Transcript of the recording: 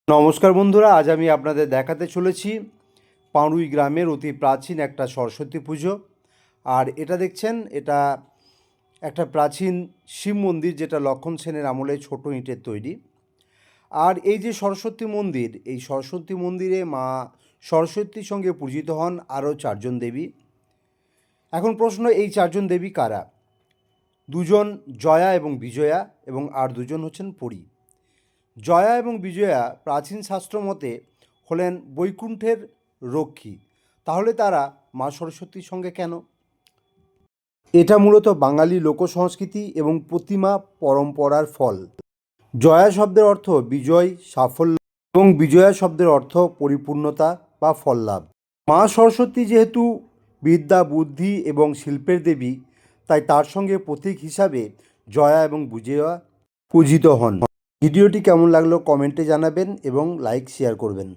নমস্কার বন্ধুরা, আজ আমি আপনাদের দেখাতে চলেছি পাঁড়ুই গ্রামের অতি প্রাচীন একটা সরস্বতী পুজো। আর এটা দেখছেন, এটা একটা প্রাচীন শিব মন্দির, যেটা লক্ষণ সেনের আমলে ছোট ইটের তৈরি। আর এই যে সরস্বতী মন্দির, এই সরস্বতী মন্দিরে মা সরস্বতীর সঙ্গে পূজিত হন আরও চারজন দেবী। এখন প্রশ্ন, এই চারজন দেবী কারা? দুজন জয়া এবং বিজয়া, এবং আর দুজন হচ্ছেন পরী। জয়া এবং বিজয়া প্রাচীন শাস্ত্র মতে হলেন বৈকুণ্ঠের রক্ষী। তাহলে তারা মা সরস্বতীর সঙ্গে কেন? এটা মূলত বাঙালি লোকসংস্কৃতি এবং প্রতিমা পরম্পরার ফল। জয়া শব্দের অর্থ বিজয়, সাফল্য, এবং বিজয়া শব্দের অর্থ পরিপূর্ণতা বা ফল লাভ। মা সরস্বতী যেহেতু বিদ্যা, বুদ্ধি এবং শিল্পের দেবী, তাই তার সঙ্গে প্রতীক হিসাবে জয়া এবং বিজয়া পূজিত হন। ভিডিওটি কেমন লাগলো কমেন্টে জানাবেন এবং লাইক শেয়ার করবেন।